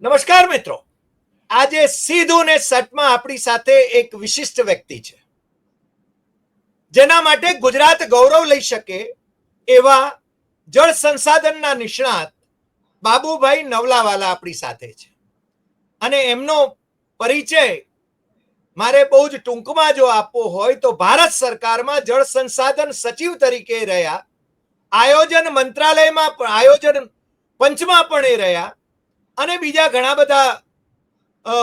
નમસ્કાર મિત્રો. આજે સીધું ને સટમાં આપણી સાથે એક વિશિષ્ટ વ્યક્તિ છે, જેના માટે ગુજરાત ગૌરવ લઈ શકે એવા જળ સંસાધનના નિષ્ણાત બાબુભાઈ નવલાવાલા આપણી સાથે છે. અને એમનો પરિચય મારે બહુ જ ટૂંકમાં જો આપવો હોય તો ભારત સરકારમાં જળ સંસાધન સચિવ તરીકે રહ્યા, આયોજન મંત્રાલયમાં આયોજન પંચમાં પણ એ રહ્યા અને બીજા ઘણા બધા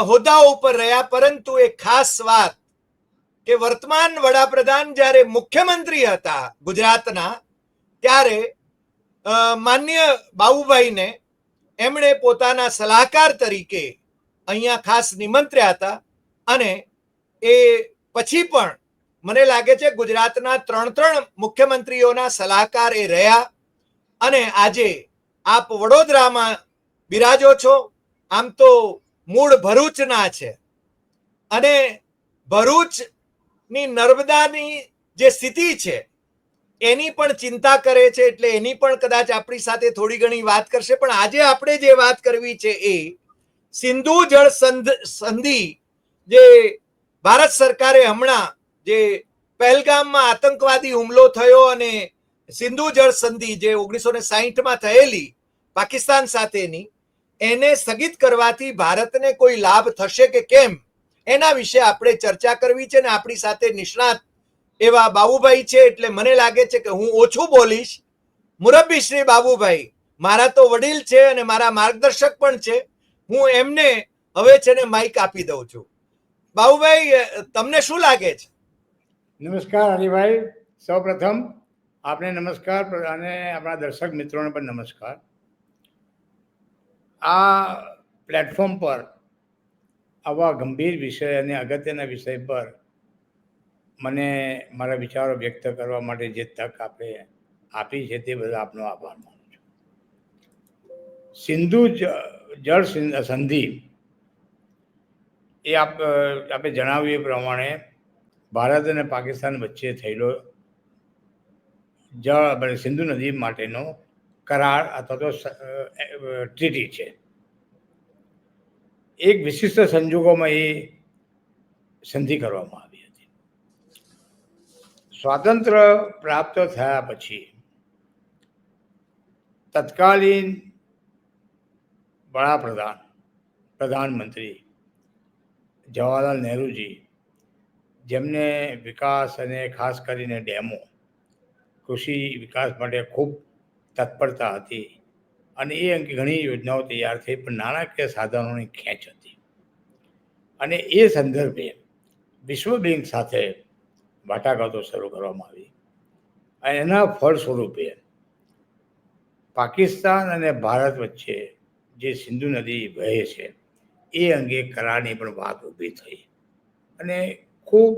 હોદ્દાઓ ઉપર રહ્યા. પરંતુ એક ખાસ વાત કે વર્તમાન વડાપ્રધાન જ્યારે મુખ્યમંત્રી હતા ગુજરાતના, ત્યારે માન્ય બાબુભાઈને એમણે પોતાના સલાહકાર તરીકે અહીંયા ખાસ નિમંત્ર્યા હતા. અને એ પછી પણ મને લાગે છે ગુજરાતના ત્રણ મુખ્યમંત્રીઓના સલાહકાર એ રહ્યા. અને આજે આપ વડોદરામાં બિરાજો છો. આમ તો મૂળ ભરૂચના છે અને ભરૂચની નર્મદાની જે સ્થિતિ છે એની પણ ચિંતા કરે છે, એટલે એની પણ કદાચ આપણી સાથે થોડી ઘણી વાત કરશે. પણ આજે આપણે જે વાત કરવી છે એ સિંધુ જળ સંધિ, જે ભારત સરકારે હમણાં જે પહેલગામમાં આતંકવાદી હુમલો થયો અને સિંધુ જળ સંધિ જે 1960માં થયેલી પાકિસ્તાન સાથેની, એને સ્થગિત કરવાથી ભારતને કોઈ લાભ થશે કે કેમ, એના વિશે આપણે ચર્ચા કરવી છે. ને આપણી સાથે નિષ્ણાત એવા બાબુભાઈ છે, એટલે મને લાગે છે કે હું ઓછું બોલીશ. મુરબ્બી શ્રી બાબુભાઈ મારા તો વડીલ છે અને મારા માર્ગદર્શક પણ છે. હું એમને હવે છે ને માઇક આપી દઉં છું. બાબુભાઈ, તમને શું લાગે છે? નમસ્કાર હરિભાઈ, સૌપ્રથમ આપને નમસ્કાર અને આપણા દર્શક મિત્રોને પણ નમસ્કાર. આ પ્લેટફોર્મ પર આવા ગંભીર વિષય અને અગત્યના વિષય પર મને મારા વિચારો વ્યક્ત કરવા માટે જે તક આપી છે તે બદલ આપનો આભાર માનું છું. સિંધુ જળ સંધિ એ આપણે જણાવ્યું એ પ્રમાણે ભારત અને પાકિસ્તાન વચ્ચે થયેલો સિંધુ નદી માટેનો કરાર અથવા તો ટ્રીટી છે. એક વિશિષ્ટ સંજોગોમાં એ સંધિ કરવામાં આવી હતી. સ્વાતંત્ર્ય પ્રાપ્ત થયા પછી તત્કાલીન પ્રધાનમંત્રી જવાહરલાલ નહેરુજી, જેમને વિકાસ અને ખાસ કરીને ડેમો, કૃષિ વિકાસ માટે ખૂબ તત્પરતા હતી અને એ અંગે ઘણી યોજનાઓ તૈયાર થઈ, પણ નાણાકીય સાધનોની ખેંચ હતી. અને એ સંદર્ભે વિશ્વ બેંક સાથે વાટાઘાટો શરૂ કરવામાં આવી અને એના ફળ સ્વરૂપે પાકિસ્તાન અને ભારત વચ્ચે જે સિંધુ નદી વહે છે એ અંગે કરારની પણ વાત ઊભી થઈ. અને ખૂબ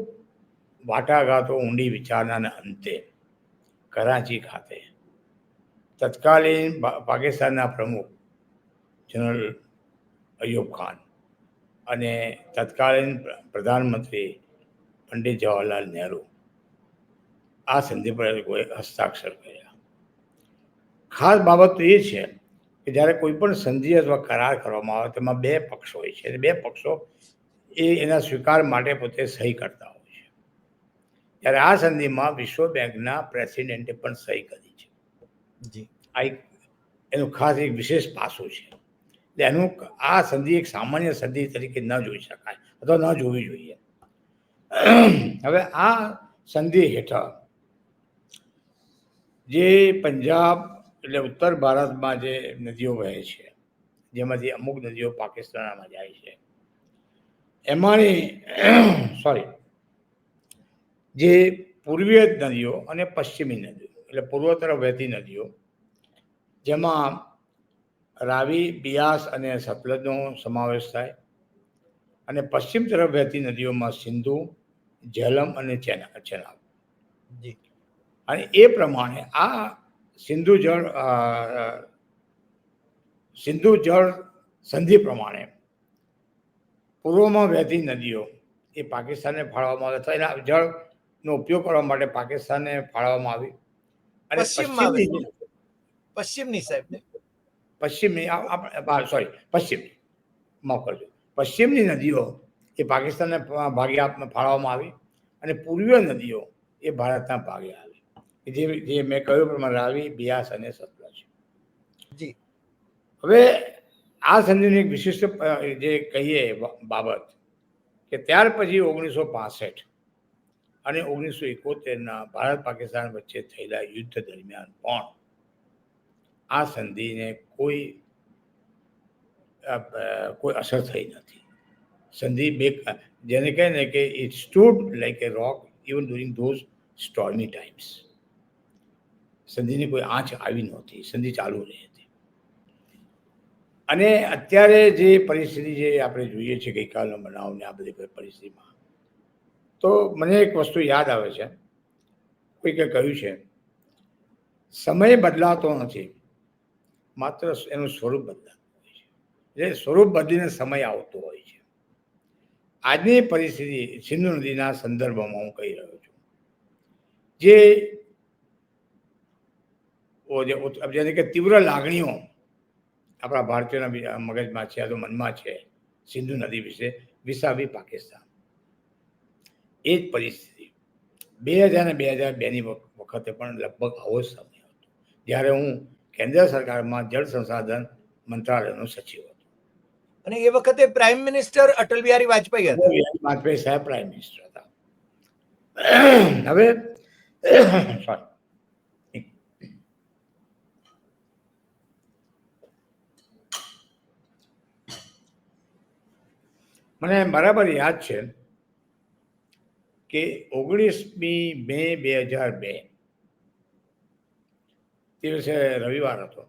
વાટાઘાટો, ઊંડી વિચારણાના અંતે કરાચી ખાતે તત્કાલીન પાકિસ્તાનના પ્રમુખ જનરલ અયુબ ખાન અને તત્કાલીન પ્રધાનમંત્રી પંડિત જવાહરલાલ નહેરુ આ સંધિ પર હસ્તાક્ષર કર્યા. ખાસ બાબત તો એ છે કે જ્યારે કોઈ પણ સંધિ અથવા કરાર કરવામાં આવે તેમાં બે પક્ષ હોય છે. બે પક્ષો એના સ્વીકાર માટે પોતે સહી કરતા હોય છે. ત્યારે આ સંધિમાં વિશ્વ બેંકના પ્રેસિડેન્ટે પણ સહી કરી છે. આ એનું ખાસ એક વિશેષ પાસું છે. આ સંધિ એક સામાન્ય સંધિ તરીકે ન જોઈ શકાય અથવા ન જોવી જોઈએ. હવે આ સંધિ હેઠળ જે પંજાબ એટલે ઉત્તર ભારતમાં જે નદીઓ વહે છે, જેમાંથી અમુક નદીઓ પાકિસ્તાનમાં જાય છે, એમાંની જે પૂર્વીય નદીઓ અને પશ્ચિમી નદીઓ એટલે પૂર્વ તરફ વહેતી નદીઓ, જેમાં રાવી, બિયાસ અને સતલજનો સમાવેશ થાય, અને પશ્ચિમ તરફ વહેતી નદીઓમાં સિંધુ, ઝેલમ અને ચેનાબ. અને એ પ્રમાણે આ સિંધુ જળ સંધિ પ્રમાણે પૂર્વમાં વહેતી નદીઓ એ પાકિસ્તાનને ફાળવવામાં આવે, એના જળનો ઉપયોગ કરવા માટે પાકિસ્તાનને ફાળવવામાં આવી. અને પશ્ચિમની મોકલજો. પશ્ચિમની નદીઓ એ પાકિસ્તાનને ભાગે ફાળવવામાં આવી અને પૂર્વીય નદીઓ એ ભારતના ભાગે આવી, જે મેં કહ્યું પ્રમાણે રાવી, બિયાસ અને સતલજ. જી. હવે આ સંધિની એક વિશિષ્ટ જે કહીએ બાબત કે ત્યાર પછી 1965 અને 1971 ભારત પાકિસ્તાન વચ્ચે થયેલા યુદ્ધ દરમિયાન પણ આ સંધિને કોઈ અસર થઈ નથી. સંધિ જેને કહે ને કે it stood like a rock even during those stormy times. સંધિની કોઈ આંચ આવી નહોતી, સંધિ ચાલુ રહી હતી. અને અત્યારે જે પરિસ્થિતિ જે આપણે જોઈએ છીએ ગઈકાલનો બનાવ ને આ બધી પરિસ્થિતિમાં, તો મને એક વસ્તુ યાદ આવે છે, કોઈકે કહ્યું છે સમય બદલાતો નથી, માત્ર એનું સ્વરૂપ બદલાતું હોય છે. એટલે સ્વરૂપ બદલીને સમય આવતો હોય છે. આજની પરિસ્થિતિ સિંધુ નદીના સંદર્ભમાં હું કહી રહ્યો છું, જેને કે તીવ્ર લાગણીઓ આપણા ભારતીયોના મગજમાં છે, આ તો મનમાં છે સિંધુ નદી વિશે વિસાવી પાકિસ્તાન. એ જ પરિસ્થિતિ 2000 અને 2002ની વખતે પણ લગભગ આવો જ સમય હતો, જ્યારે હું કેન્દ્ર સરકારમાં જળ સંસાધન મંત્રાલયનો સચિવ હતો. અને એ વખતે પ્રાઇમ મિનિસ્ટર અટલ બિહારી વાજપેયી હતા. વાજપેયી સાહેબ પ્રાઇમ મિનિસ્ટર હતા. હવે મને બરાબર યાદ છે કે 19મી મે 2002 દિવસે રવિવાર હતો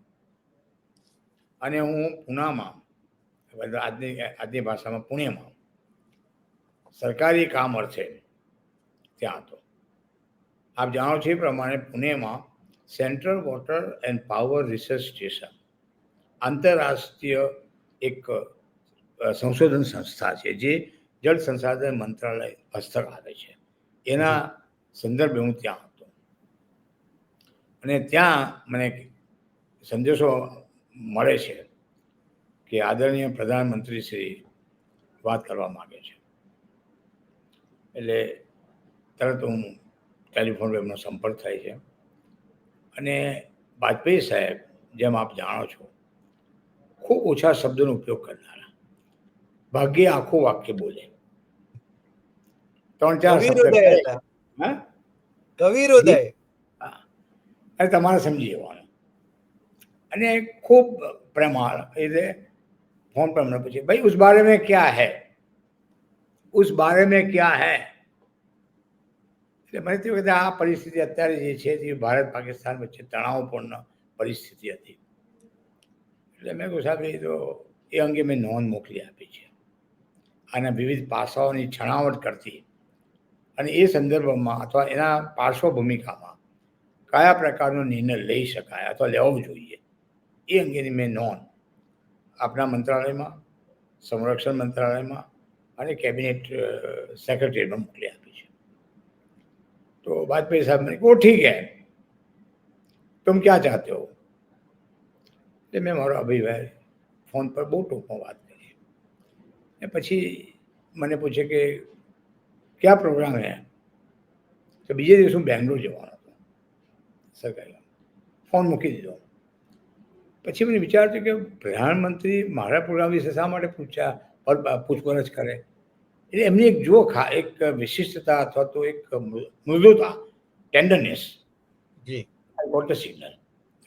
અને હું પૂનામાં, આજની ભાષામાં પુણેમાં સરકારી કામ અર્થે ત્યાં હતો. આપ જાણો છો એ પ્રમાણે પુણેમાં central water end power research station આંતરરાષ્ટ્રીય એક સંશોધન સંસ્થા છે જે જળ સંસાધન મંત્રાલય હસ્તક આવે છે. એના સંદર્ભે હું ત્યાં હતો અને ત્યાં મને સંદેશો મળે છે કે આદરણીય પ્રધાનમંત્રી શ્રી વાત કરવા માગે છે. એટલે તરત હું ટેલિફોન પર એમનો સંપર્ક થાય છે અને વાજપેયી સાહેબ, જેમ આપ જાણો છો, ખૂબ ઓછા શબ્દોનો ઉપયોગ કરનારા, ભાગ્યે આખું વાક્ય બોલે, 3-4 શબ્દ કવિ હૃદય. અને તમારે સમજી જવાનું. અને ખૂબ પ્રેમાળ, એટલે ફોન પર મને પૂછે, ભાઈ ઉસ બારે મેં ક્યા હૈ, ઉસ બારે મેં ક્યા હૈ. એટલે મને થયું કે આ પરિસ્થિતિ અત્યારે જે છે તે ભારત પાકિસ્તાન વચ્ચે તણાવપૂર્ણ પરિસ્થિતિ હતી. એટલે મેં કહ્યું સાહેબ, તો એ અંગે મેં નોંધ મોકલી આપી છે, આના વિવિધ પાસાઓની છણાવટ કરતી અને એ સંદર્ભમાં અથવા એના પાર્શ્વભૂમિકામાં કયા પ્રકારનો નિર્ણય લઈ શકાય અથવા લેવો જોઈએ એ અંગેની મેં નોંધ આપણા મંત્રાલયમાં, સંરક્ષણ મંત્રાલયમાં અને કેબિનેટ સેક્રેટરીમાં મોકલી આપી છે. તો वाजपेयी साहब ने वो ठीक है, तुम क्या चाहते हो. એટલે મેં મારો અભિપ્રાય ફોન પર બહુ ટૂંકમાં વાત કરી. ને પછી મને પૂછે કે ક્યાં પ્રોગ્રામ હે. તો બીજે દિવસ હું બેંગ્લોર જવાનો હતો સરકારી. ફોન મૂકી દીધો. પછી મને વિચાર થયો કે પ્રધાનમંત્રી મારા પ્રોગ્રામ વિશે શા માટે પૂછપરછ કરે. એટલે એમની એક જો એક વિશિષ્ટતા અથવા તો એક મૃદુતા, ટેન્ડરનેસ. જી. I got the signal.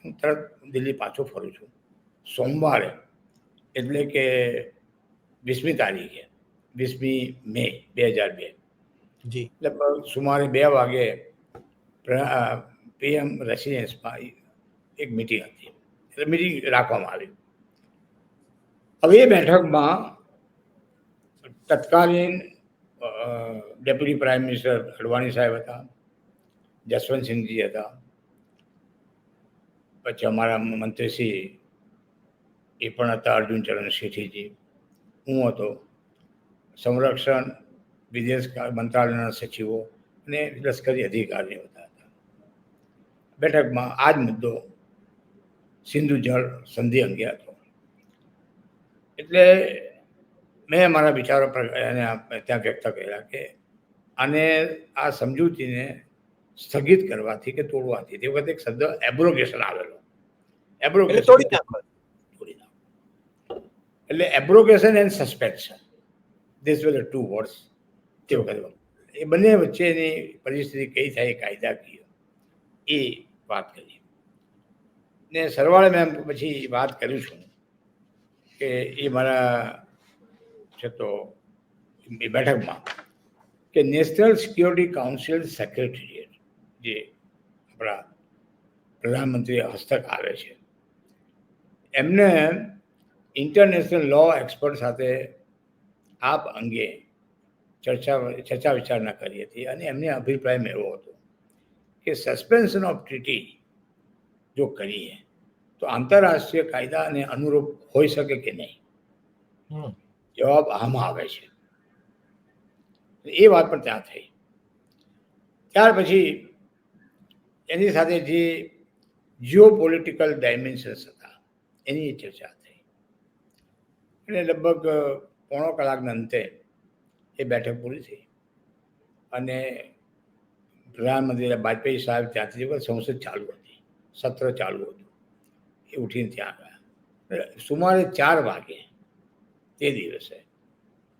હું તરત દિલ્હી પાછો ફરું છું સોમવારે, એટલે કે 20મી તારીખે, 20મી મે 2002. જી. લગભગ સુમારે 2 વાગે PM રેસિડેન્સમાં એક મિટિંગ હતી, એટલે મિટિંગ રાખવામાં આવી. હવે એ બેઠકમાં તત્કાલીન ડેપ્યુટી પ્રાઇમ મિનિસ્ટર અડવાણી સાહેબ હતા, જસવંતસિંહજી હતા, પછી અમારા મંત્રીશ્રી એ પણ હતા, અર્જુન ચરણ શેઠીજી, હું હતો, સંરક્ષણ વિદેશ મંત્રાલયના સચિવો અને લશ્કરી અધિકારીઓ હતા. બેઠકમાં આ જ મુદ્દો સિંધુ જળ સંધિ અંગે હતો. એટલે મેં મારા વિચારો ત્યાં વ્યક્ત કર્યા કે આને આ સમજૂતીને સ્થગિત કરવાથી કે તોડવાથી તે વખતે એક શબ્દ એબ્રોગેશન આવેલો. એટલે તોડી નાખો. તોડી નાખો એટલે abrogation and suspension, this were the two words તે વખતે. એ બંને વચ્ચેની પરિસ્થિતિ કઈ થાય કાયદાકીય એ વાત કરી ને સરવાળે મેં પછી વાત કરું છું કે એ મારા છે તો એ બેઠકમાં કે નેશનલ સિક્યોરિટી કાઉન્સિલ સેક્રેટરીએટ જે આપણા પ્રધાનમંત્રી હસ્તક આવે છે, એમને ઇન્ટરનેશનલ લો એક્સપર્ટ સાથે આપ અંગે ચર્ચા વિચારણા કરી હતી અને એમને અભિપ્રાય એવો હતો કે સસ્પેન્શન ઓફ ટ્રીટી જો કરીએ તો આંતરરાષ્ટ્રીય કાયદાને અનુરૂપ હોઈ શકે કે નહીં. જવાબ આમાં આવે છે. એ વાત પણ ત્યાં થઈ. ત્યાર પછી એની સાથે જે જીઓ પોલિટિકલ ડાયમેન્શન્સ હતા એની ચર્ચા થઈ. એટલે લગભગ પોણો કલાકના અંતે એ બેઠક પૂરી થઈ અને પ્રધાનમંત્રી વાજપેયી સાહેબ ત્યાંથી સંસદ ચાલુ હતી, સત્ર ચાલુ હતું, એ ઉઠીને ત્યાં ગયા. સુમારે 4 વાગે તે દિવસે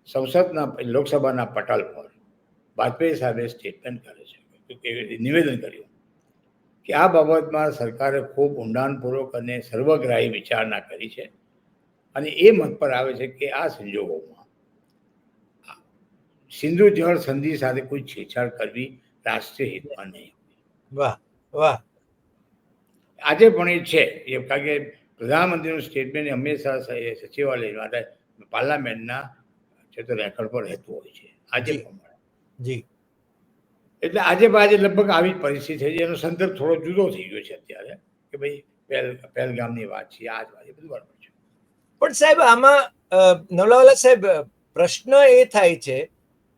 સંસદના લોકસભાના પટલ પર વાજપેયી સાહેબે સ્ટેટમેન્ટ કરે છે, નિવેદન કર્યું કે આ બાબતમાં સરકારે ખૂબ ઊંડાણપૂર્વક અને સર્વગ્રાહી વિચારણા કરી છે અને એ મત પર આવે છે કે આ સંજોગોમાં સિંધુ જળ સંધિ સાથે કોઈ છેડછાડ કરવી રાષ્ટ્રીય હિતમાં નહીં. વાહ વાહ. આજે પણ એ છે, એ કારણ કે પ્રધાનમંત્રીનું સ્ટેટમેન્ટ હંમેશા સચિવાલય માટે પાર્લામેન્ટના છે તો રેકોર્ડ પર રહેતું હોય છે આજે પણ. જી. એટલે આજે લગભગ આવી જ પરિસ્થિતિ થઈ છે. એનો સંદર્ભ થોડો જુદો થઈ ગયો છે અત્યારે કે ભાઈ પહેલગામની વાત છે, આ જ વાત, બધું બરાબર છે. પણ સાહેબ આમાં નવલાવાલા સાહેબ પ્રશ્ન એ થાય છે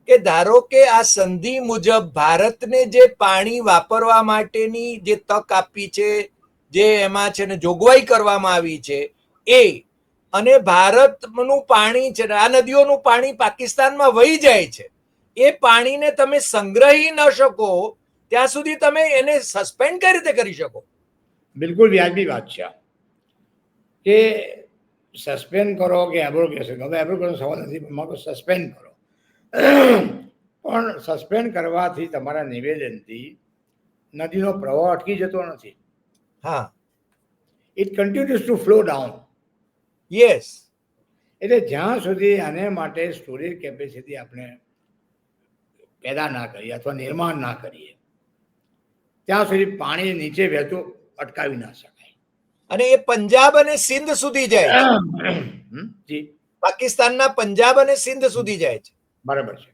કે ધારો કે આ સંધિ મુજબ ભારતને જે પાણી વાપરવા માટેની જે તક આપી છે, જે એમાં છે ને જોગવાઈ કરવામાં આવી છે એ, અને ભારતનું પાણી છે આ નદીઓનું પાણી પાકિસ્તાનમાં વહી જાય છે, એ પાણીને તમે સંગ્રહી ન શકો ત્યાં સુધી તમે એને સસ્પેન્ડ કઈ રીતે કરી શકો? બિલકુલ વ્યાજબી વાત છે કે સસ્પેન્ડ કરો કે એબ્રોગેશન. હવે એબ્રોગેશન સવાલ નથી, સસ્પેન્ડ કરો. પણ સસ્પેન્ડ કરવાથી તમારા નિવેદનથી નદીનો પ્રવાહ અટકી જતો નથી. હા, it continues to flow down. Yes. એટલે જ્યાં સુધી આને માટે સ્ટોરેજ કેપેસિટી આપણે પેદા ના કરીએ અથવા નિર્માણ ના કરીએ ત્યાં સુધી પાણી નીચે વહેતું અટકાવી ના શકાય. અને એ પંજાબ અને સિંધ સુધી જાય છે. પાકિસ્તાનના પંજાબ અને સિંધ સુધી જાય છે. બરાબર છે,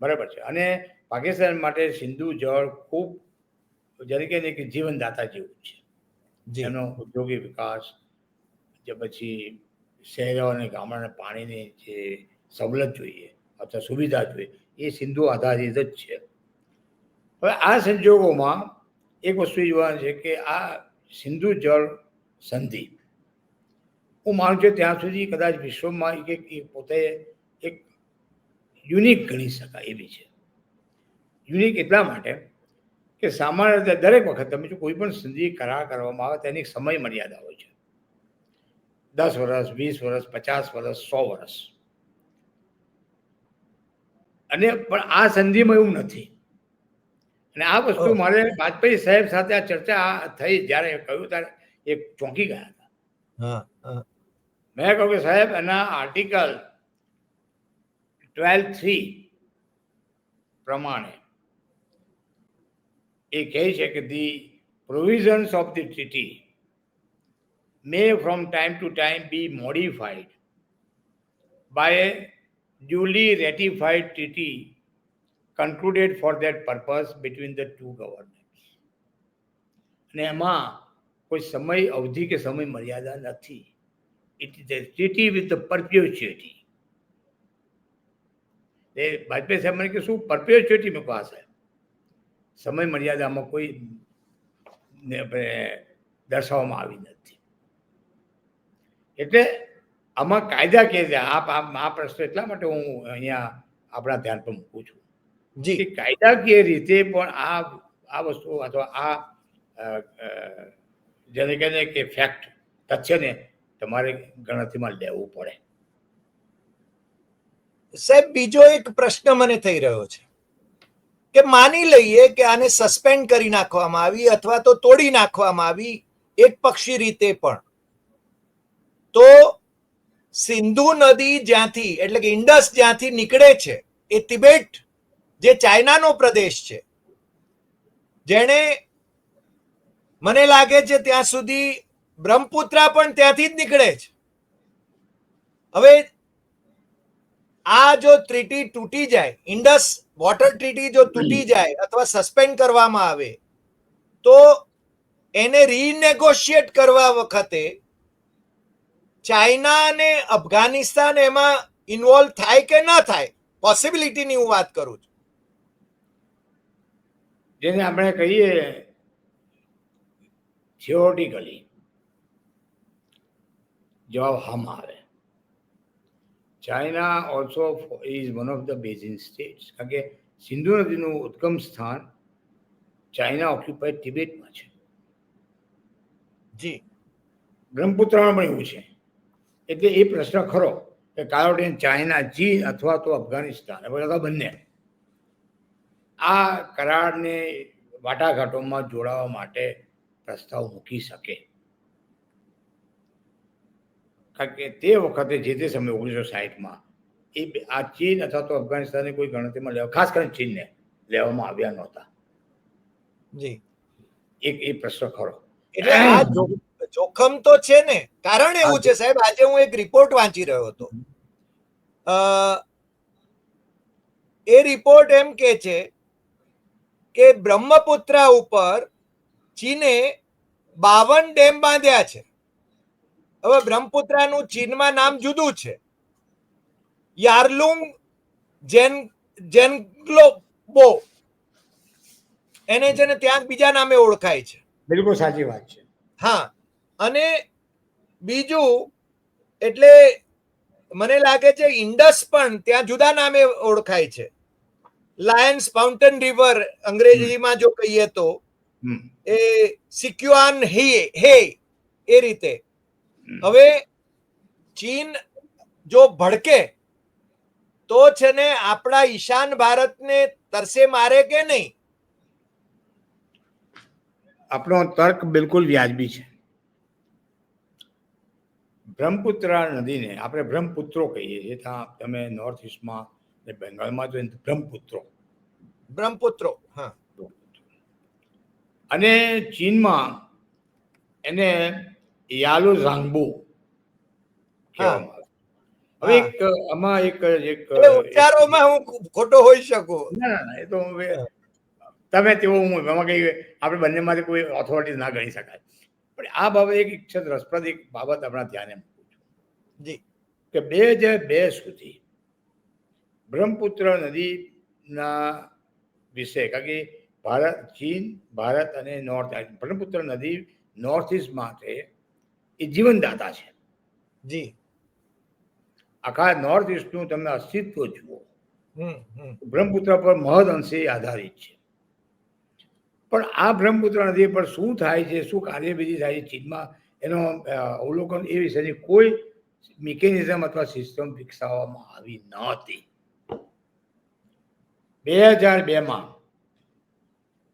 બરાબર છે. અને પાકિસ્તાન માટે સિંધુ જળ ખૂબ તરીકે કે જીવનદાતા જેવું છે. એનો ઉદ્યોગિક વિકાસ, જે પછી શહેરો અને ગામડાના પાણીની જે સવલત જોઈએ અથવા સુવિધા જોઈએ એ સિંધુ આધારિત જ છે. હવે આ સંજોગોમાં એક વસ્તુ જોવાની છે કે આ સિંધુ જળ સંધિ હું માનું છું ત્યાં સુધી કદાચ વિશ્વમાં પોતે એક યુનિક ગણી શકાય એવી છે. યુનિક એટલા માટે કે સામાન્ય રીતે દરેક વખત તમે જો કોઈ પણ સંધિ કરાર કરવામાં આવે તેની સમય મર્યાદા હોય છે. 10 વર્ષ, 20 વર્ષ, 50 વર્ષ, 100 વર્ષ. અને પણ આ સંધિમાં એવું નથી. અને આ વસ્તુ મારે વાજપેયી સાહેબ સાથે આ ચર્ચા થઈ જ્યારે કહ્યું ત્યારે એ ચોંકી ગયા હતા. મેં કહ્યું કે સાહેબ એના આર્ટિકલ 12(3) પ્રમાણે એ કહે છે કે the provisions of the treaty may from time to time be modified by a duly ratified treaty concluded for that purpose between the two governments. અને એમાં કોઈ સમય અવધિ કે સમય મર્યાદા નથી. It is a treaty with the perpetuity. એ વાજપેયી સાહેબ મને કે શું પરપેચ્યુટી મૂકવા છે, સમય મર્યાદામાં કોઈ દર્શાવવામાં આવી નથી. એટલે આમાં કાયદા કે છે આ પ્રશ્ન એટલા માટે હું અહીંયા આપણા ધ્યાન પર મૂકું છું જી કે કાયદાકીય રીતે પણ આ વસ્તુ અથવા આ જેને કહે કે ફેક્ટ તથ્યને તમારે ગણતરીમાં લેવું પડે. સાહેબ બીજો એક પ્રશ્ન મને થઈ રહ્યો છે કે માની લઈએ કે આને સસ્પેન્ડ કરી નાખવામાં આવી અથવા તો તોડી નાખવામાં આવી એક પક્ષી રીતે પણ, તો સિંધુ નદી જ્યાંથી એટલે કે ઇન્ડસ જ્યાંથી નીકળે છે એ તિબેટ જે ચાઇનાનો પ્રદેશ છે, જેણે મને લાગે છે ત્યાં સુધી બ્રહ્મપુત્રા પણ ત્યાંથી જ નીકળે છે. હવે આ જો ટ્રીટી તૂટી જાય, ઇન્ડસ વોટર ટ્રીટી જો તૂટી જાય અથવા સસ્પેન્ડ કરવામાં આવે તો એને રીનેગોશિએટ કરવા વખતે ચાઇના અને અફઘાનિસ્તાન એમાં ઇન્વોલ્વ થાય કે ના થાય, પોસિબિલિટીની હું વાત કરું છું. જેને આપણે કહીએ થિયોરિટિકલી જવાબ હમ આવે. China also is one of the basin states, કારણ કે સિંધુ નદીનું ઉદ્ગમ સ્થાન ચાઇના ઓક્યુપાઈડ તિબેટમાં છે. જી બ્રહ્મપુત્રમાં પણ એવું છે. એટલે એ પ્રશ્ન ખરો કે કાયોટીન ચાઇના, ચીન અથવા તો અફઘાનિસ્તાન અથવા બંને આ કરારને વાટાઘાટોમાં જોડાવા માટે પ્રસ્તાવ મૂકી શકે. કારણ કે તે વખતે જે તે સમયે 1960માં આ ચીન અથવા તો અફઘાનિસ્તાનને કોઈ ગણતરીમાં લેવા, ખાસ કરીને ચીનને લેવામાં આવ્યા નહોતા. જી એક એ પ્રશ્ન ખરો. એટલે આ જોખમ તો છે ને. કારણ એવું છે સાહેબ, આજે હું એક રિપોર્ટ વાંચી રહ્યો હતો. એ રિપોર્ટ એમ કે છે કે બ્રહ્મપુત્રા ઉપર ચીને 52 ડેમ બાંધ્યા છે. હવે બ્રહ્મપુત્રાનું ચીનમાં નામ જુદું છે, યારલુંગ જેનગ્લોબો, એને છે ને ત્યાં બીજા નામે ઓળખાય છે. બિલકુલ સાચી વાત છે. હા, અને બીજું એટલે મને લાગે છે ઇન્ડસ પણ ત્યાં જુદા નામે ઓળખાય છે. લાયન્સ ફાઉન્ટેન રિવર અંગ્રેજીમાં જો કહીએ તો એ સિક્યુઆન હે એ રીતે. હવે ચીન જો ભડકે તો છે ને આપણા ઈશાન ભારતને તરસે મારે કે નહીં? આપણો તર્ક બિલકુલ વ્યાજબી છે. બ્રહ્મપુત્રા નદીને આપણે બ્રહ્મપુત્રો કહીએ છીએ. ત્યાં તમે નોર્થ ઇસ્ટમાં ને બેંગાલમાં જો બ્રહ્મપુત્રો, હા. અને ચીનમાં એને યાલુ ઝાંગબુ કહેવામાં આવે. હવે એક આમાં એક ઉચ્ચારોમાં હું ખોટો હોઈ શકું. ના એ તો તમે તેઓ હું એમાં કઈ આપણે બંનેમાંથી કોઈ ઓથોરિટી ના ગણી શકાય. પણ આ બાબત એક રસપ્રદ એક બાબત આપણા ધ્યાને મૂકું છું જી કે 2002 સુધી બ્રહ્મપુત્ર નદીના વિશે, કારણ કે ચીન, ભારત અને બ્રહ્મપુત્ર નદી નોર્થ ઇસ્ટ માટે એ જીવનદાતા છે. જી આખા નોર્થ ઇસ્ટનું તમે અસ્તિત્વ જુઓ, બ્રહ્મપુત્ર પર મહદ અંશે આધારિત છે. પણ આ બ્રહ્મપુત્ર નદી પર શું થાય છે, શું કાર્યવિધિ થાય છે ચીનમાં, એનો અવલોકન એ વિશેની કોઈ મિકેનિઝમ અથવા સિસ્ટમ વિકસાવવામાં આવી નહોતી. 2002માં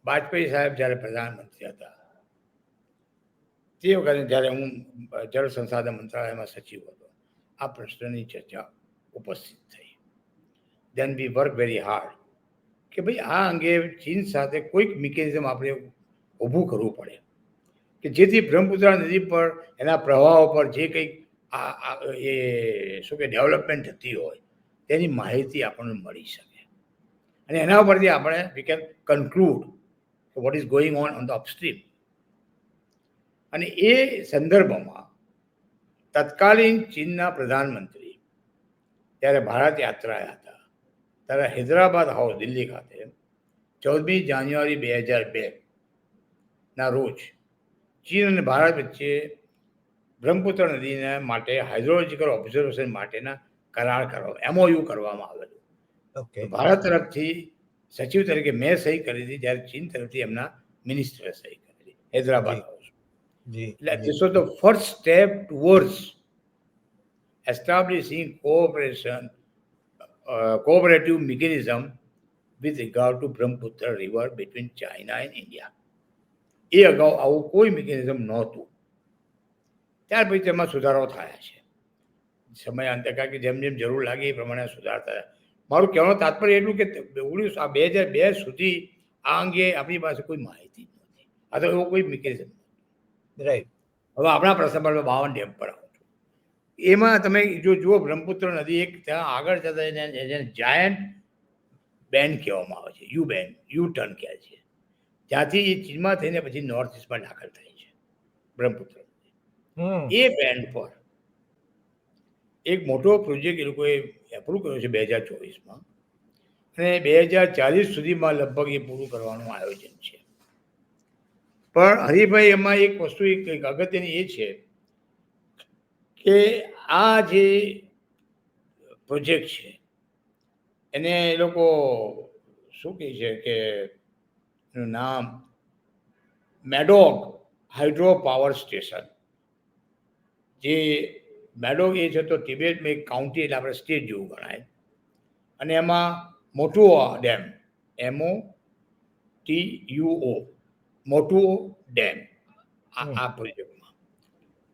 વાજપેયી સાહેબ જ્યારે પ્રધાનમંત્રી હતા તે વખતે જ્યારે હું જળ સંસાધન મંત્રાલયમાં સચિવ હતો, આ પ્રશ્નની ચર્ચા ઉપસ્થિત થઈ. દેન વી વર્ક વેરી હાર્ડ કે ભાઈ આ અંગે ચીન સાથે કોઈક મિકેનિઝમ આપણે ઊભું કરવું પડે કે જેથી બ્રહ્મપુત્રા નદી પર એના પ્રવાહો પર જે કંઈક એ શું કે ડેવલપમેન્ટ થતી હોય તેની માહિતી આપણને મળી શકે અને એના ઉપરથી આપણે we can conclude what is going on the upstream. અને એ સંદર્ભમાં તત્કાલીન ચીનના પ્રધાનમંત્રી ત્યારે ભારત યાત્રાએ હતા, ત્યારે હૈદરાબાદ હાઉસ દિલ્હી ખાતે 14મી જાન્યુઆરી 2002 ના રોજ ચીન અને ભારત વચ્ચે બ્રહ્મપુત્ર નદીના માટે હાઇડ્રોલોજીકલ ઓબ્ઝર્વેશન માટેના કરાર કરવા MOU કરવામાં આવેલું. ઓકે ભારત તરફથી સચિવ તરીકે મેં સહી કરી હતી, જ્યારે ચીન તરફથી એમના મિનિસ્ટરે સહી કરેલી હૈદરાબાદ હાઉસ. જી એટલે this was the first step towards establishing cooperative mechanism with regard to Brahmaputra river between China and India. એ અગાઉ આવું કોઈ મિકેનિઝમ નહોતું. ત્યાર પછી તેમાં સુધારો થયા છે સમય અંતે, કારણ કે જેમ જેમ જરૂર લાગે એ પ્રમાણે સુધાર થયા. મારું કહેવાનું તાત્પર્ય એટલું કે 2002 સુધી આ અંગે આપણી પાસે કોઈ માહિતી જ નથી. આ તો એવો કોઈ મિકેનિઝમ. રાઈટ. હવે આપણા પ્રશ્ન પર 52 ડેમ પર આવું છું. એમાં તમે જો જુઓ, બ્રહ્મપુત્ર નદી એક ત્યાં આગળ જતા એને જાયન્ટ બેન્ડ કહેવામાં આવે છે, યુ ટર્ન કહે છે, જ્યાંથી એ ચીનમાં થઈને પછી નોર્થ ઇસ્ટમાં દાખલ થાય છે બ્રહ્મપુત્ર. એ બેન્ડ પર એક મોટો પ્રોજેક્ટ એ લોકોએ એપ્રૂવ કર્યો છે 2024માં, અને 2040 સુધીમાં લગભગ એ પૂરું કરવાનું આયોજન છે. પણ હરિભાઈ, એમાં એક વસ્તુ એક અગત્યની એ છે કે આ જે પ્રોજેક્ટ છે એને એ લોકો શું કહે છે કે એનું નામ મેડોગ હાઇડ્રો પાવર સ્ટેશન. જે મેડોગ એ છે તો તિબેટમાં એક કાઉન્ટી, એટલે આપણે સ્ટેટ જેવું ગણાય. અને એમાં મોટુઓ ડેમ, MOTUO મોટુઓ ડેમ, આ પ્રોજેક્ટમાં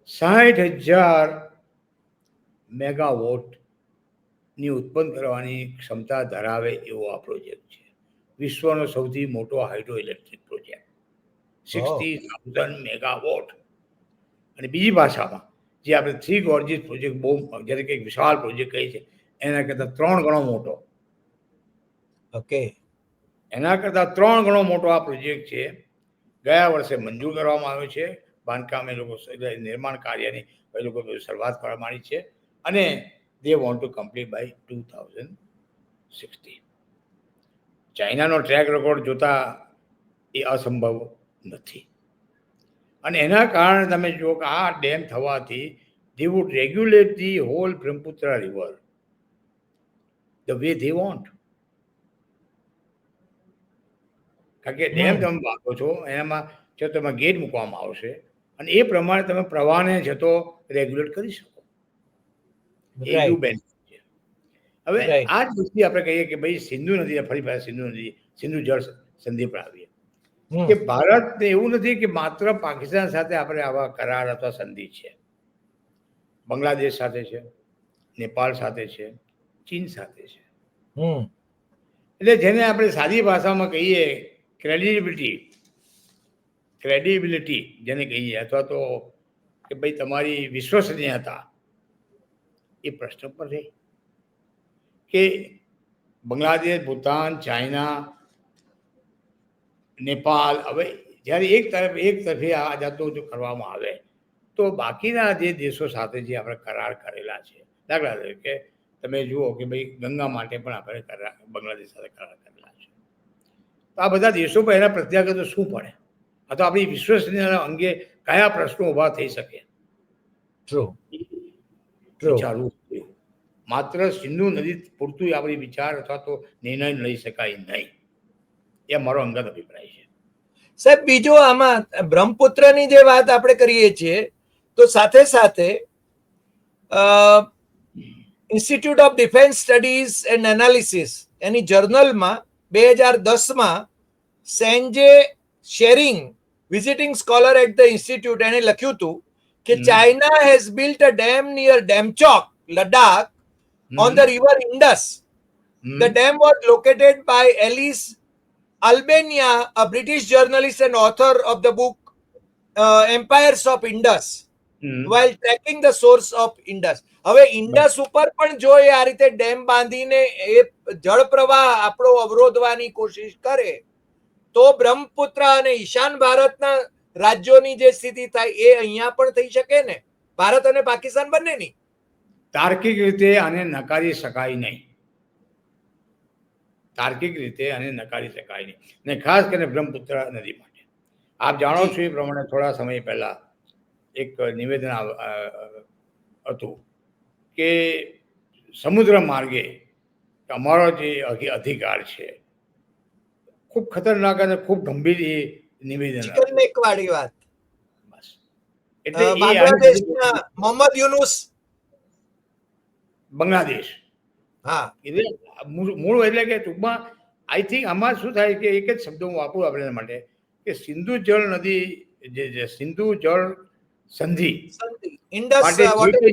60,000 મેગાવોટની ઉત્પન્ન કરવાની ક્ષમતા ધરાવે એવો આ પ્રોજેક્ટ છે. વિશ્વનો સૌથી મોટો હાઇડ્રો ઇલેક્ટ્રિક પ્રોજેક્ટ, 60,000 મેગાવોટ. અને બીજી ભાષામાં જે આપણે 3 ગોર્જીસ પ્રોજેક્ટ, બહુ જ્યારે કંઈક વિશાળ પ્રોજેક્ટ કહે છે, એના કરતાં 3 ગણો મોટો. ઓકે. એના કરતાં 3 ગણો મોટો આ પ્રોજેક્ટ છે. ગયા વર્ષે મંજૂર કરવામાં આવ્યો છે. બાંધકામ એ લોકો, નિર્માણ કાર્યની એ લોકો શરૂઆત કરવા માંડી છે, અને they want to complete by 2060. ચાઇનાનો ટ્રેક રેકોર્ડ જોતા એ અસંભવ નથી. અને એના કારણે તમે જુઓ કે આ ડેમ થવાથી they would regulate the whole Brahmaputra river the way they want. કારણ કે ડેમ તમે બાંધો છો, એનામાં જો તમે ગેટ મૂકવામાં આવશે અને એ પ્રમાણે તમે પ્રવાહને જતો રેગ્યુલેટ કરી શકો. એ યુ બેનિફિટ છે. હવે આ જ વસ્તુ આપણે કહીએ કે ભાઈ સિંધુ નદી, ફરી પાછા સિંધુ જળ સંધિ પર આવીએ કે ભારતને એવું નથી કે માત્ર પાકિસ્તાન સાથે આપણે આવા કરાર અથવા સંધિ છે. બાંગ્લાદેશ સાથે છે, નેપાળ સાથે છે, ચીન સાથે છે. એટલે જેને આપણે સાદી ભાષામાં કહીએ ક્રેડિબિલિટી જેને કહીએ, અથવા તો કે ભાઈ તમારી વિશ્વસનીયતા, એ પ્રશ્ન પર રહે કે બાંગ્લાદેશ, ભૂતાન, ચાઇના, નેપાળ, હવે જ્યારે એક તરફી આ જાતો જો કરવામાં આવે તો બાકીના જે દેશો સાથે જે આપણે કરાર કરેલા છે, દાખલા તરીકે તમે જુઓ કે ભાઈ ગંગા માટે પણ આપણે બાંગ્લાદેશ સાથે કરાર કરેલા છે. તો આ બધા દેશો પર એના પ્રત્યાઘાતો શું પડે, અથવા આપણી વિશ્વસનીયતા અંગે કયા પ્રશ્નો ઊભા થઈ શકે, વિચારવું. માત્ર સિંધુ નદી પૂરતું આપણી વિચાર અથવા તો નિર્ણય લઈ શકાય નહીં, એ મારો અંગત અભિપ્રાય છે. સાહેબ, બીજો આમાં બ્રહ્મપુત્રની જે વાત આપણે કરીએ છીએ, તો સાથે સાથે institute of defence studies and analysis એની જર્નલમાં 2010માં Senge Sering, visiting scholar at the institute, એને લખ્યું હતું કે China has built a dam near Demchok, Ladakh, on the river Indus. The dam was located by Alice Albania, a British journalist and author of the book Empires of Indus, while tracking the source of Indus. હવે ઇન્ડસ ઉપર પણ જો એ આ રીતે dam બાંધીને એ જળ પ્રવાહ આપણો અવરોધવાની કોશિશ કરે તો બ્રહ્મપુત્ર અને ઈશાન ભારતના રાજ્યોની જે સ્થિતિ થાય એ અહીંયા પણ થઈ શકે ને, ભારત અને પાકિસ્તાન બંનેની. તાર્કિક રીતે આને નકારી શકાય નહીં, તાર્કિક રીતે આને નકારી શકાય નહીં, અને ખાસ કરીને બ્રહ્મપુત્ર નદી માટે. આપ જાણો છો એ પ્રમાણે થોડા સમય પહેલા એક નિવેદન હતું કે સમુદ્ર માર્ગે અમારો જે અધિકાર છે, ખૂબ ખતરનાક અને ખૂબ ગંભીર એ નિવેદન હતું. ચિકન નેક વાળી વાત. બસ એટલે એ બાંગ્લાદેશના મોહમ્મદ યુનુસ. બાંગ્લાદેશ હા, એટલે મૂળ એટલે કે ટૂંકમાં આઈ થિંક આમાં શું થાય કે એક જ શબ્દ હું વાપરું આપણે એના માટે કે સિંધુ જળ નદી જે સિંધુ જળ સંધિ ઇન્ડસ માટે વોટર.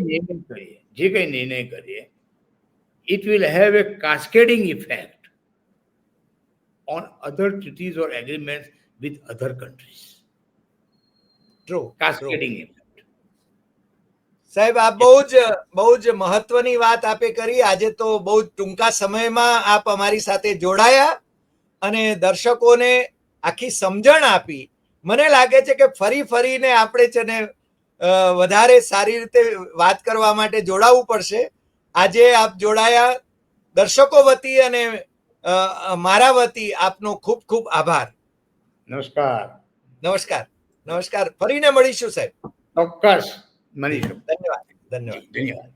જે કંઈ નિર્ણય કરીએ it will have a cascading effect on other treaties or agreements with other countries. True. Cascading effect. સાહેબ, આ બહુ જ મહત્વની વાત આપે કરી. આજે તો બહુ જ ટૂંકા સમયમાં આપ અમારી સાથે જોડાયા અને દર્શકોને આખી સમજણ આપી. મને લાગે છે કે ફરીને આપણે છે ને વધારે સારી રીતે વાત કરવા માટે જોડાવવું પડશે. આજે આપ જોડાયા, દર્શકો વતી અને મારા વતી આપનો ખૂબ ખૂબ આભાર. નમસ્કાર. નમસ્કાર. ફરીને મળીશું સાહેબ. ચોક્કસ મળીશું. ધન્યવાદ. ધન્યવાદ.